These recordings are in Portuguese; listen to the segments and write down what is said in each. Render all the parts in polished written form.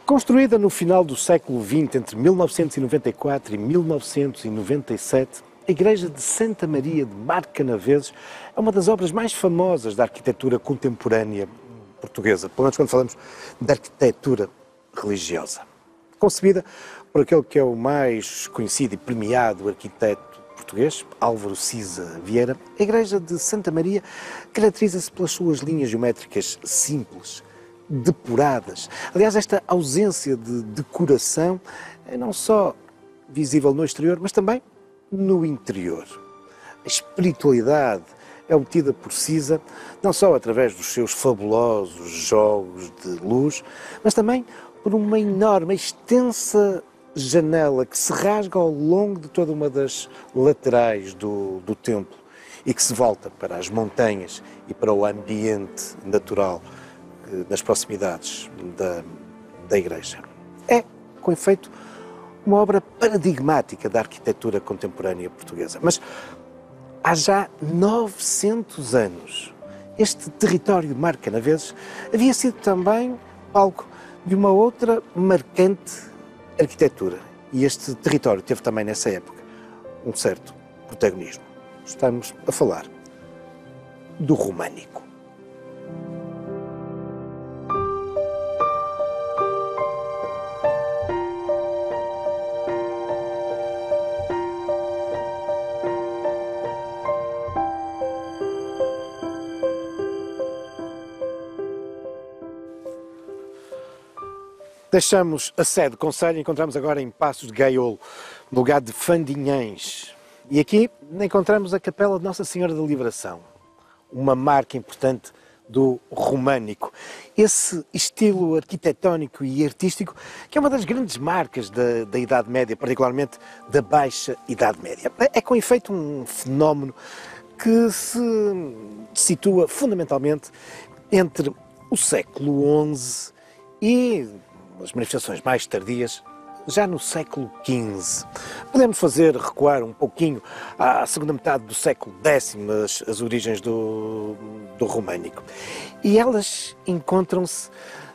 Construída no final do século XX, entre 1994 e 1997, a Igreja de Santa Maria de Marcanaveses é uma das obras mais famosas da arquitetura contemporânea portuguesa, pelo menos quando falamos de arquitetura religiosa. Concebida por aquele que é o mais conhecido e premiado arquiteto português, Álvaro Siza Vieira, a Igreja de Santa Maria caracteriza-se pelas suas linhas geométricas simples, depuradas. Aliás, esta ausência de decoração é não só visível no exterior, mas também no interior. A espiritualidade é obtida por Siza não só através dos seus fabulosos jogos de luz, mas também por uma enorme, extensa janela que se rasga ao longo de toda uma das laterais do templo e que se volta para as montanhas e para o ambiente natural nas proximidades da igreja. É, com efeito, uma obra paradigmática da arquitetura contemporânea portuguesa. Mas há já 900 anos, este território de Marcanaveses havia sido também palco de uma outra marcante arquitetura. E este território teve também, nessa época, um certo protagonismo. Estamos a falar do românico. Deixamos a sede do Conselho e encontramos agora em Passos de Gaiolo, no lugar de Fandinhães. E aqui encontramos a Capela de Nossa Senhora da Liberação, uma marca importante do românico. Esse estilo arquitetónico e artístico que é uma das grandes marcas da Idade Média, particularmente da Baixa Idade Média. É com efeito um fenómeno que se situa fundamentalmente entre o século XI e as manifestações mais tardias, já no século XV. Podemos fazer recuar um pouquinho à segunda metade do século X, as origens do românico. E elas encontram-se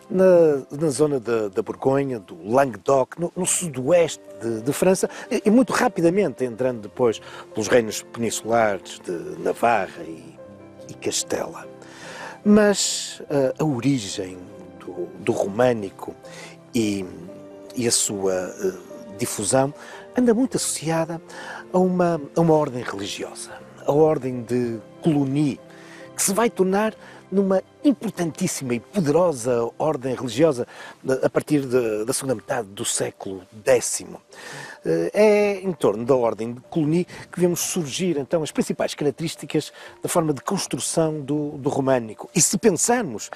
na zona da Borgonha, do Languedoc, no sudoeste de França, e muito rapidamente entrando depois pelos reinos peninsulares de Navarra e Castela. Mas a origem do românico e a sua difusão anda muito associada a uma ordem religiosa, a ordem de Cluny, que se vai tornar numa importantíssima e poderosa ordem religiosa a partir da segunda metade do século X. É em torno da ordem de Cluny que vemos surgir então as principais características da forma de construção do românico. E se pensarmos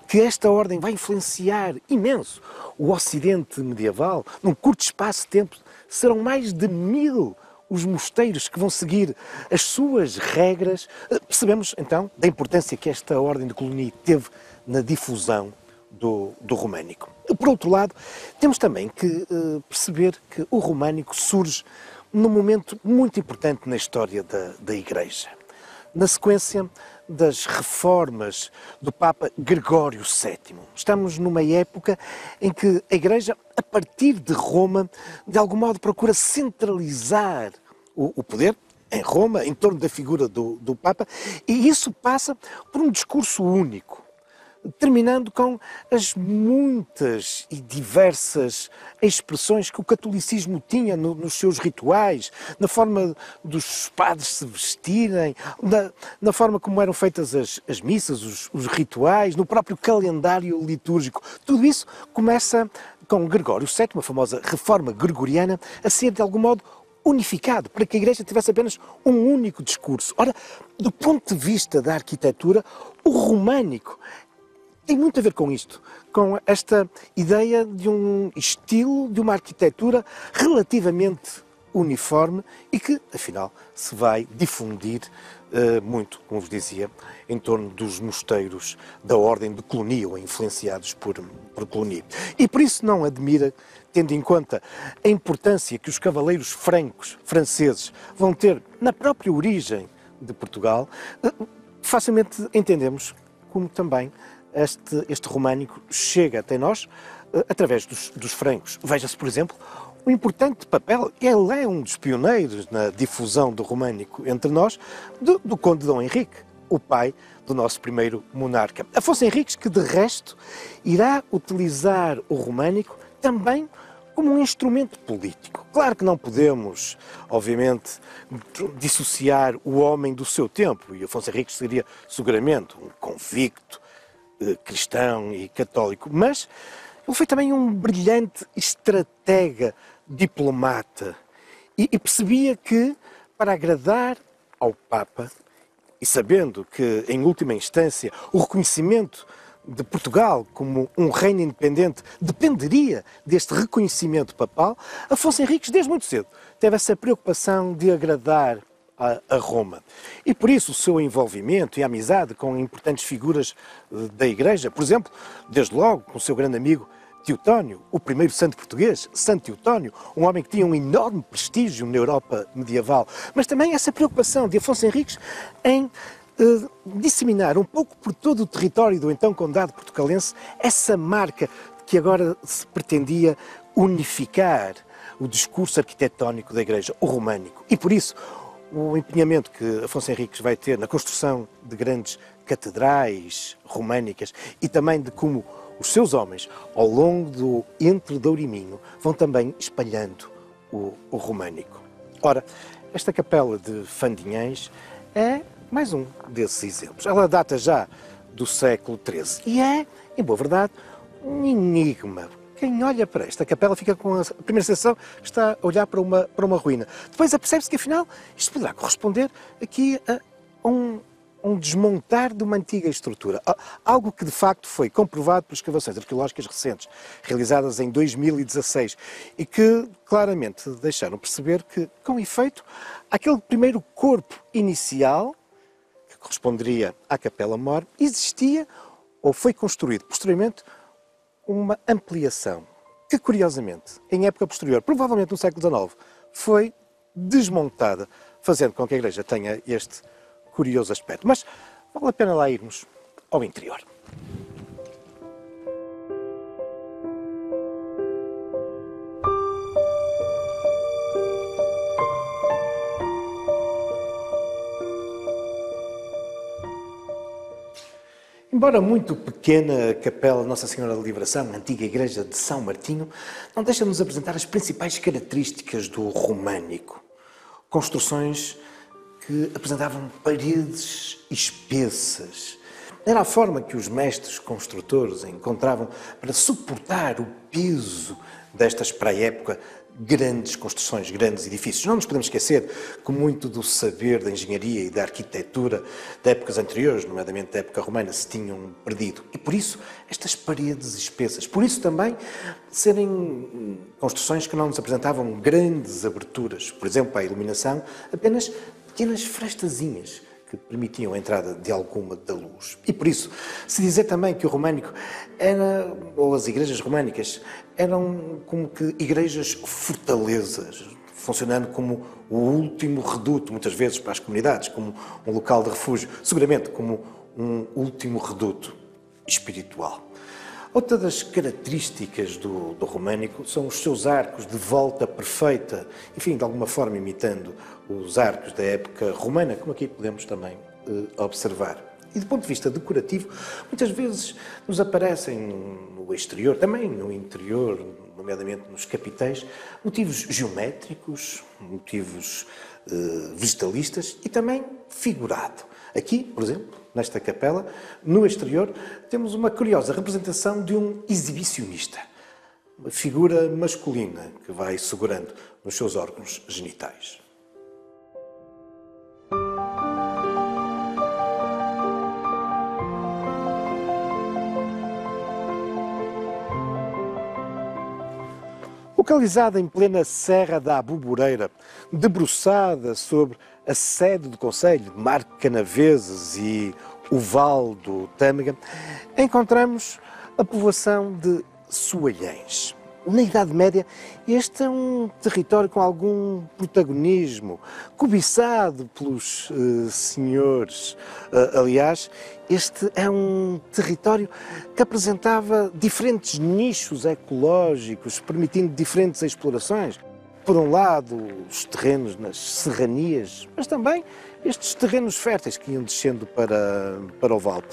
que esta ordem vai influenciar imenso o Ocidente medieval, num curto espaço de tempo serão mais de 1000 os mosteiros que vão seguir as suas regras, percebemos então da importância que esta ordem de Cluny teve na difusão do românico. Por outro lado, temos também que perceber que o românico surge num momento muito importante na história da Igreja. Na sequência das reformas do Papa Gregório VII. Estamos numa época em que a Igreja, a partir de Roma, de algum modo procura centralizar o poder em Roma, em torno da figura do Papa, e isso passa por um discurso único, terminando com as muitas e diversas expressões que o catolicismo tinha nos seus rituais, na forma dos padres se vestirem, na forma como eram feitas as missas, os rituais, no próprio calendário litúrgico. Tudo isso começa com Gregório VII, a famosa reforma gregoriana, a ser de algum modo unificado, para que a Igreja tivesse apenas um único discurso. Ora, do ponto de vista da arquitetura, o românico tem muito a ver com isto, com esta ideia de um estilo, de uma arquitetura relativamente uniforme e que, afinal, se vai difundir muito, como vos dizia, em torno dos mosteiros da ordem de Cluny, ou influenciados por Cluny. E por isso não admira, tendo em conta a importância que os cavaleiros franceses vão ter na própria origem de Portugal, facilmente entendemos como também este românico chega até nós através dos francos. Veja-se, por exemplo, um importante papel, ele é um dos pioneiros na difusão do românico entre nós, do conde Dom Henrique, o pai do nosso primeiro monarca. Afonso Henriques, que de resto irá utilizar o românico também como um instrumento político. Claro que não podemos, obviamente, dissociar o homem do seu tempo, e Afonso Henriques seria seguramente um convicto cristão e católico, mas ele foi também um brilhante estratega, diplomata, e percebia que, para agradar ao Papa, e sabendo que, em última instância, o reconhecimento de Portugal como um reino independente dependeria deste reconhecimento papal, Afonso Henriques, desde muito cedo, teve essa preocupação de agradar a Roma. E por isso o seu envolvimento e amizade com importantes figuras da Igreja, por exemplo, desde logo com o seu grande amigo Teotónio, o primeiro santo português, Santo Teotónio, um homem que tinha um enorme prestígio na Europa medieval, mas também essa preocupação de Afonso Henriques em disseminar um pouco por todo o território do então Condado portucalense essa marca que agora se pretendia unificar o discurso arquitetónico da Igreja, o românico. E por isso o empenhamento que Afonso Henriques vai ter na construção de grandes catedrais românicas e também de como os seus homens, ao longo do Entre-Douro e Minho, vão também espalhando o românico. Ora, esta capela de Fandinhães é mais um desses exemplos. Ela data já do século XIII e é, em boa verdade, um enigma. Quem olha para esta capela fica com a primeira sensação que está a olhar para uma ruína. Depois apercebe-se que, afinal, isto poderá corresponder aqui a um desmontar de uma antiga estrutura. Algo que, de facto, foi comprovado por escavações arqueológicas recentes, realizadas em 2016, e que, claramente, deixaram perceber que, com efeito, aquele primeiro corpo inicial, que corresponderia à Capela Mor, existia, ou foi construído posteriormente, uma ampliação que, curiosamente, em época posterior, provavelmente no século XIX, foi desmontada, fazendo com que a igreja tenha este curioso aspecto. Mas vale a pena lá irmos ao interior. Embora muito pequena, a Capela Nossa Senhora da Livração, a antiga igreja de São Martinho, não deixa de nos apresentar as principais características do românico. Construções que apresentavam paredes espessas. Era a forma que os mestres construtores encontravam para suportar o peso destas, para a época, grandes construções, grandes edifícios. Não nos podemos esquecer que muito do saber da engenharia e da arquitetura de épocas anteriores, nomeadamente da época romana, se tinham perdido. E por isso, estas paredes espessas. Por isso também, serem construções que não nos apresentavam grandes aberturas. Por exemplo, a iluminação, apenas pequenas frestazinhas que permitiam a entrada de alguma da luz. E por isso, se dizer também que o românico era, ou as igrejas românicas, eram como que igrejas fortalezas, funcionando como o último reduto, muitas vezes para as comunidades, como um local de refúgio, seguramente como um último reduto espiritual. Outra das características do românico são os seus arcos de volta perfeita, enfim, de alguma forma imitando os arcos da época romana, como aqui podemos também observar. E do ponto de vista decorativo, muitas vezes nos aparecem no exterior, também no interior, nomeadamente nos capitéis, motivos geométricos, motivos vegetalistas e também figurado. Aqui, por exemplo, nesta capela, no exterior, temos uma curiosa representação de um exibicionista, uma figura masculina que vai segurando nos seus órgãos genitais. Localizada em plena Serra da Aboboreira, debruçada sobre a sede do Conselho de Marco Canaveses e o Val do Tâmega, encontramos a povoação de Soalhães. Na Idade Média, este é um território com algum protagonismo, cobiçado pelos senhores. Aliás, este é um território que apresentava diferentes nichos ecológicos, permitindo diferentes explorações. Por um lado, os terrenos nas serranias, mas também estes terrenos férteis que iam descendo para o vale.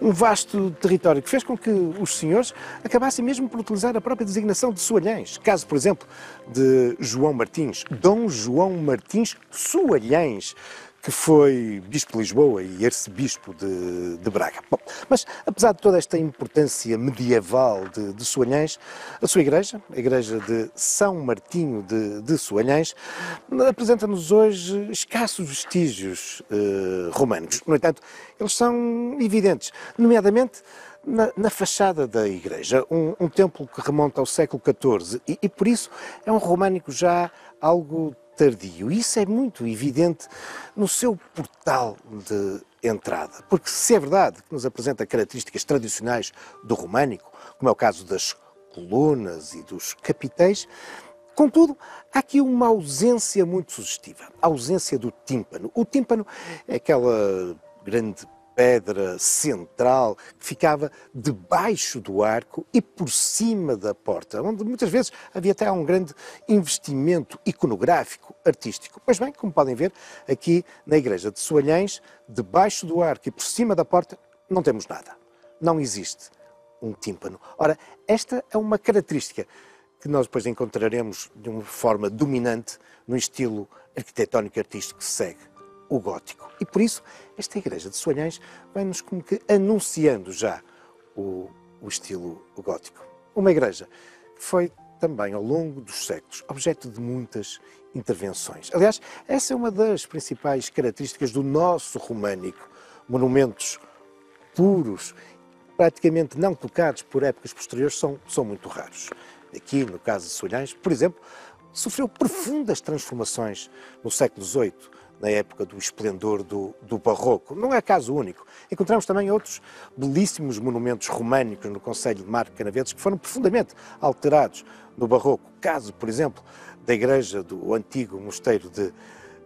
Um vasto território que fez com que os senhores acabassem mesmo por utilizar a própria designação de Soalhães. Caso, por exemplo, de João Martins, Dom João Martins Soalhães, que foi Bispo de Lisboa e Arcebispo de Braga. Bom, mas, apesar de toda esta importância medieval de Soalhães, a sua igreja, a igreja de São Martinho de Soalhães, apresenta-nos hoje escassos vestígios românicos. No entanto, eles são evidentes, nomeadamente na fachada da igreja, um templo que remonta ao século XIV e por isso é um românico já algo tardio. E isso é muito evidente no seu portal de entrada. Porque se é verdade que nos apresenta características tradicionais do românico, como é o caso das colunas e dos capitéis, contudo, há aqui uma ausência muito sugestiva. A ausência do tímpano. O tímpano é aquela grande pedra central que ficava debaixo do arco e por cima da porta, onde muitas vezes havia até um grande investimento iconográfico, artístico. Pois bem, como podem ver, aqui na igreja de Soalhães, debaixo do arco e por cima da porta, não temos nada. Não existe um tímpano. Ora, esta é uma característica que nós depois encontraremos de uma forma dominante no estilo arquitetónico e artístico que segue o gótico. E por isso, esta igreja de Soalhães vai-nos como que anunciando já o estilo gótico. Uma igreja que foi também, ao longo dos séculos, objeto de muitas intervenções. Aliás, essa é uma das principais características do nosso românico. Monumentos puros, praticamente não tocados por épocas posteriores, são muito raros. Aqui, no caso de Soalhães, por exemplo, sofreu profundas transformações no século XVIII, na época do esplendor do Barroco. Não é caso único. Encontramos também outros belíssimos monumentos românicos no concelho de Marco de Canaveses que foram profundamente alterados no Barroco. Caso, por exemplo, da igreja do antigo mosteiro de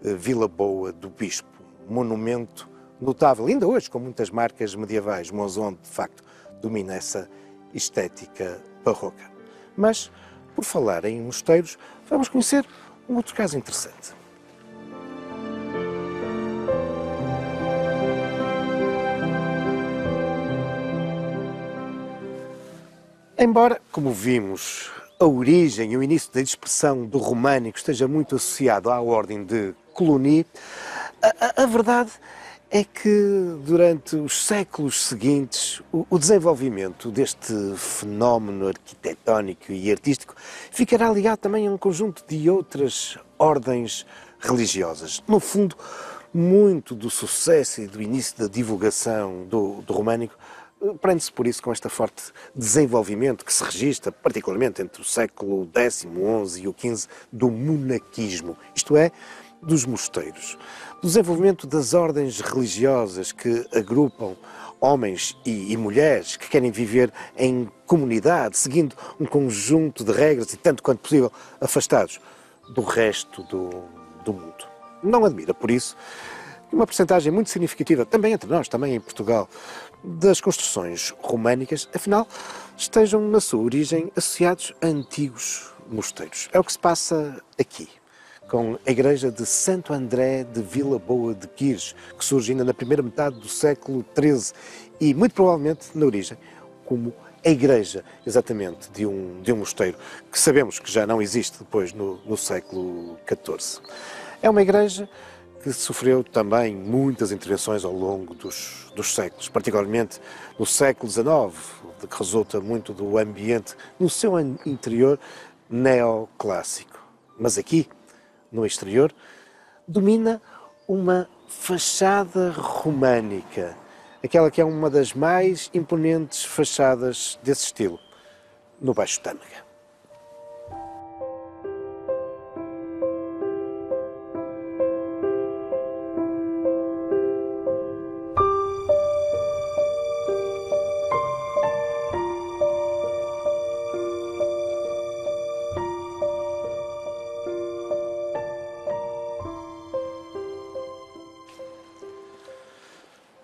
Vila Boa do Bispo. Monumento notável, ainda hoje com muitas marcas medievais, mas onde, de facto, domina essa estética barroca. Mas, por falar em mosteiros, vamos conhecer um outro caso interessante. Embora, como vimos, a origem e o início da expressão do românico esteja muito associado à ordem de Cluny, a verdade é que durante os séculos seguintes o desenvolvimento deste fenómeno arquitetónico e artístico ficará ligado também a um conjunto de outras ordens religiosas. No fundo, muito do sucesso e do início da divulgação do românico prende-se por isso com este forte desenvolvimento que se registra, particularmente entre o século X, XI e o XV, do monaquismo, isto é, dos mosteiros. Do desenvolvimento das ordens religiosas que agrupam homens e mulheres que querem viver em comunidade, seguindo um conjunto de regras e, tanto quanto possível, afastados do resto do mundo. Não admira, por isso, uma percentagem muito significativa, também entre nós, também em Portugal, das construções românicas, afinal, estejam na sua origem associados a antigos mosteiros. É o que se passa aqui, com a igreja de Santo André de Vila Boa de Quires, que surge ainda na primeira metade do século XIII e, muito provavelmente, na origem, como a igreja, exatamente, de um mosteiro, que sabemos que já não existe depois no século XIV. É uma igreja que sofreu também muitas intervenções ao longo dos séculos, particularmente no século XIX, de que resulta muito do ambiente no seu interior neoclássico. Mas aqui, no exterior, domina uma fachada românica, aquela que é uma das mais imponentes fachadas desse estilo, no Baixo Tâmega.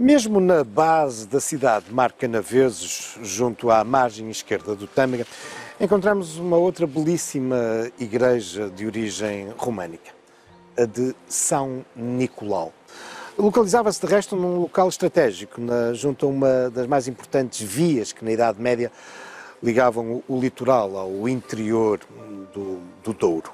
Mesmo na base da cidade de Mar Canaveses, junto à margem esquerda do Tâmega, encontramos uma outra belíssima igreja de origem românica, a de São Nicolau. Localizava-se, de resto, num local estratégico, junto a uma das mais importantes vias que, na Idade Média, ligavam o litoral ao interior do Douro.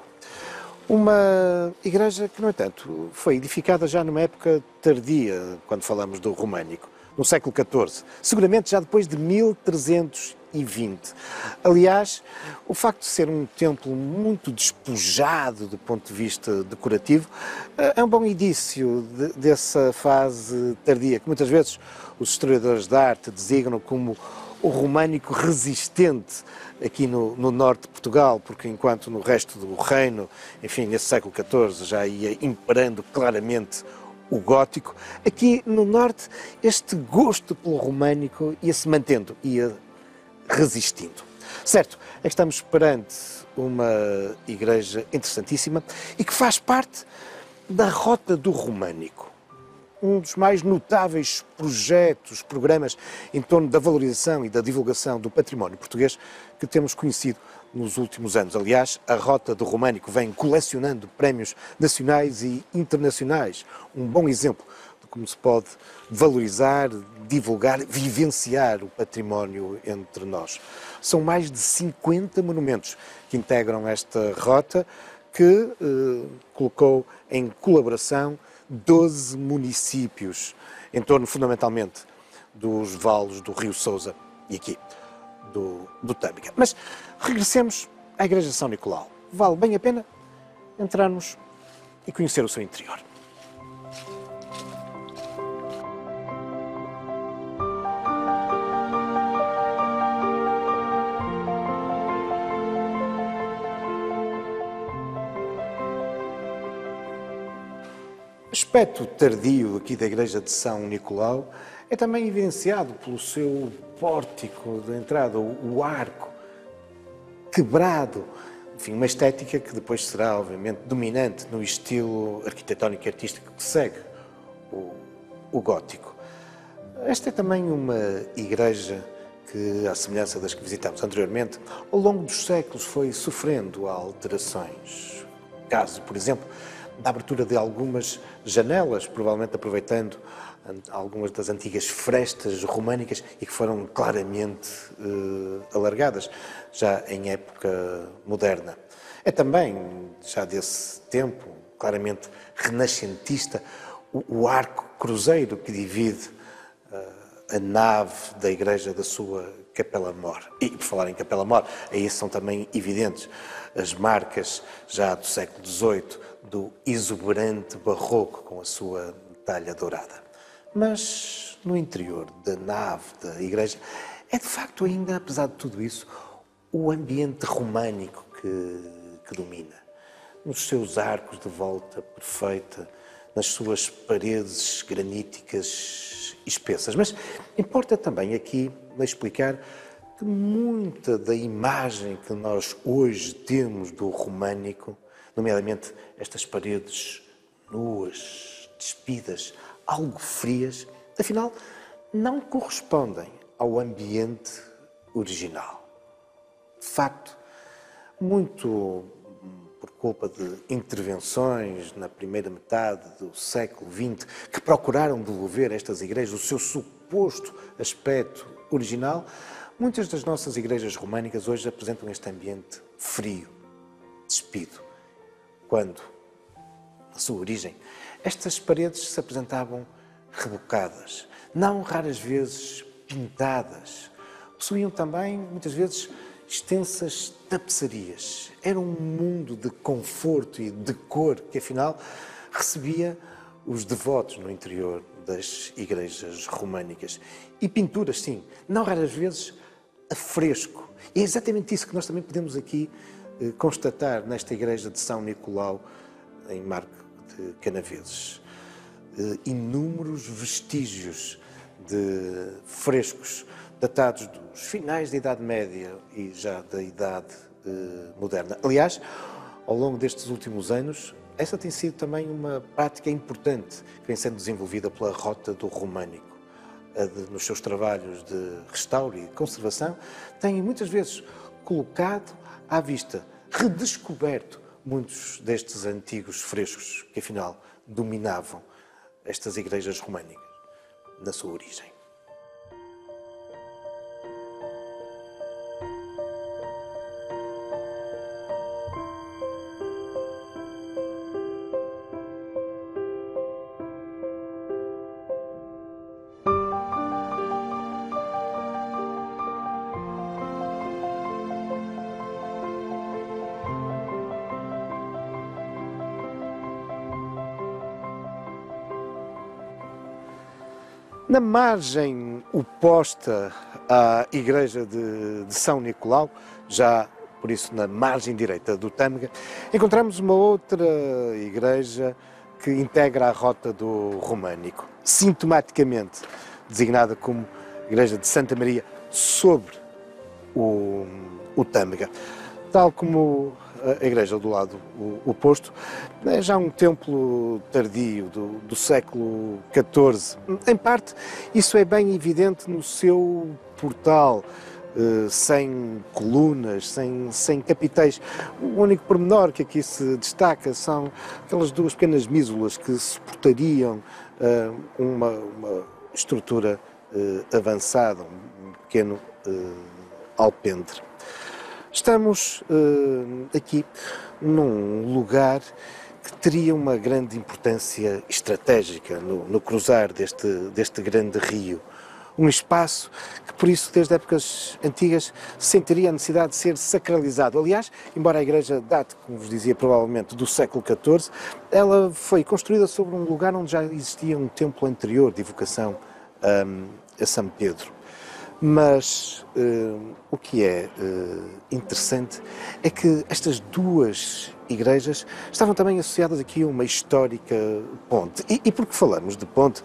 Uma igreja que, no entanto, foi edificada já numa época tardia, quando falamos do românico, no século XIV, seguramente já depois de 1320. Aliás, o facto de ser um templo muito despojado do ponto de vista decorativo é um bom indício dessa fase tardia, que muitas vezes os historiadores da arte designam como o românico resistente aqui no norte de Portugal, porque enquanto no resto do reino, enfim, nesse século XIV já ia imperando claramente o gótico, aqui no norte este gosto pelo românico ia-se mantendo, ia resistindo. Certo, é que estamos perante uma igreja interessantíssima e que faz parte da Rota do Românico, um dos mais notáveis projetos, programas em torno da valorização e da divulgação do património português que temos conhecido nos últimos anos. Aliás, a Rota do Românico vem colecionando prémios nacionais e internacionais. Um bom exemplo de como se pode valorizar, divulgar, vivenciar o património entre nós. São mais de 50 monumentos que integram esta rota que colocou em colaboração 12 municípios, em torno fundamentalmente dos vales do Rio Sousa e aqui do Tâmega. Mas regressemos à Igreja de São Nicolau. Vale bem a pena entrarmos e conhecer o seu interior. O aspecto tardio aqui da Igreja de São Nicolau é também evidenciado pelo seu pórtico de entrada, o arco quebrado, enfim, uma estética que depois será, obviamente, dominante no estilo arquitetónico e artístico que segue o gótico. Esta é também uma igreja que, à semelhança das que visitamos anteriormente, ao longo dos séculos foi sofrendo alterações. Caso, por exemplo, da abertura de algumas janelas, provavelmente aproveitando algumas das antigas frestas românicas e que foram claramente alargadas, já em época moderna. É também, já desse tempo, claramente renascentista, o arco cruzeiro que divide a nave da igreja da sua Capela-Mor. E, por falar em Capela-Mor, aí são também evidentes as marcas, já do século XVIII, do exuberante barroco com a sua talha dourada. Mas no interior da nave da igreja é de facto ainda, apesar de tudo isso, o ambiente românico que domina. Nos seus arcos de volta perfeita, nas suas paredes graníticas espessas. Mas importa também aqui explicar que muita da imagem que nós hoje temos do românico, nomeadamente estas paredes nuas, despidas, algo frias, afinal, não correspondem ao ambiente original. De facto, muito por culpa de intervenções na primeira metade do século XX que procuraram devolver a estas igrejas o seu suposto aspecto original, muitas das nossas igrejas românicas hoje apresentam este ambiente frio, despido, quando, na sua origem, estas paredes se apresentavam rebocadas, não raras vezes pintadas. Possuíam também, muitas vezes, extensas tapeçarias. Era um mundo de conforto e de cor que, afinal, recebia os devotos no interior das igrejas românicas. E pinturas, sim, não raras vezes a fresco. E é exatamente isso que nós também podemos aqui constatar nesta igreja de São Nicolau, em Marco de Canaveses. Inúmeros vestígios de frescos datados dos finais da Idade Média e já da Idade Moderna. Aliás, ao longo destes últimos anos, essa tem sido também uma prática importante que vem sendo desenvolvida pela Rota do Românico. nos seus trabalhos de restauro e conservação, têm muitas vezes colocado à vista, redescoberto muitos destes antigos frescos que afinal dominavam estas igrejas românicas na sua origem. Na margem oposta à igreja de São Nicolau, já por isso na margem direita do Tâmega, encontramos uma outra igreja que integra a rota do Românico, sintomaticamente designada como Igreja de Santa Maria sobre o Tâmega. Tal como a igreja do lado oposto, é já um templo tardio do século XIV. Em parte, isso é bem evidente no seu portal, sem colunas, sem capiteis. O único pormenor que aqui se destaca são aquelas duas pequenas mísulas que suportariam uma estrutura avançada, um pequeno alpendre. Estamos aqui num lugar que teria uma grande importância estratégica no cruzar deste grande rio. Um espaço que, por isso, desde épocas antigas, sentiria a necessidade de ser sacralizado. Aliás, embora a igreja date, como vos dizia, provavelmente do século XIV, ela foi construída sobre um lugar onde já existia um templo anterior de evocação a São Pedro. Mas o que é interessante é que estas duas igrejas estavam também associadas aqui a uma histórica ponte. E porque falamos de ponte,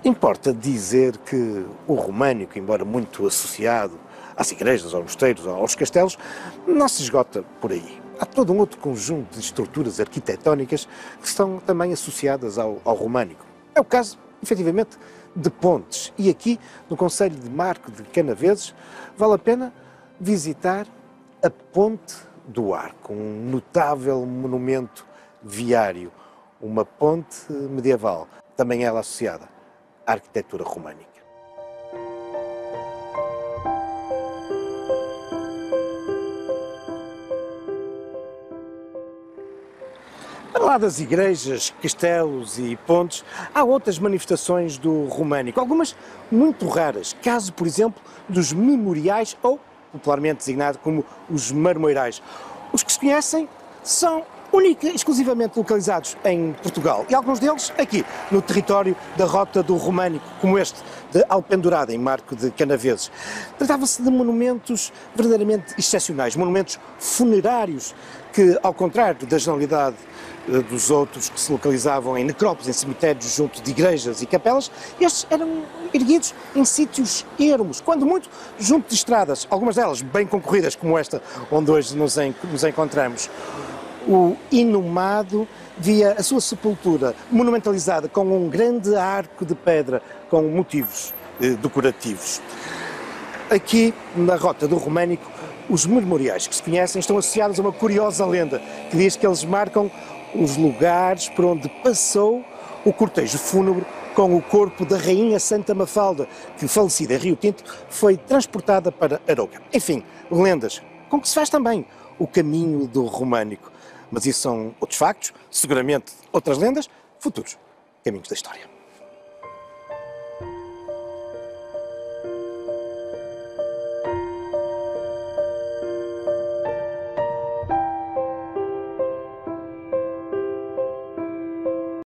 importa dizer que o românico, embora muito associado às igrejas, aos mosteiros, aos castelos, não se esgota por aí. Há todo um outro conjunto de estruturas arquitetónicas que estão também associadas ao românico. É o caso, efetivamente, de pontes. E aqui, no concelho de Marco de Canaveses, vale a pena visitar a Ponte do Arco, um notável monumento viário, uma ponte medieval, também ela associada à arquitetura românica. Para lá das igrejas, castelos e pontes, há outras manifestações do românico, algumas muito raras, caso, por exemplo, dos memoriais ou, popularmente designado como os marmorais. Os que se conhecem são única e exclusivamente localizados em Portugal e alguns deles aqui, no território da Rota do Românico, como este de Alpendurada, em Marco de Canaveses. Tratava-se de monumentos verdadeiramente excepcionais, monumentos funerários que, ao contrário da generalidade dos outros que se localizavam em necrópolis, em cemitérios junto de igrejas e capelas, estes eram erguidos em sítios ermos, quando muito junto de estradas, algumas delas bem concorridas, como esta onde hoje nos encontramos. O inumado via a sua sepultura monumentalizada com um grande arco de pedra com motivos decorativos. Aqui, na Rota do Românico, os memoriais que se conhecem estão associados a uma curiosa lenda que diz que eles marcam os lugares por onde passou o cortejo fúnebre com o corpo da Rainha Santa Mafalda, que, falecida em Rio Tinto, foi transportada para Arouca. Enfim, lendas com que se faz também o caminho do Românico. Mas isso são outros factos, seguramente outras lendas, futuros caminhos da história.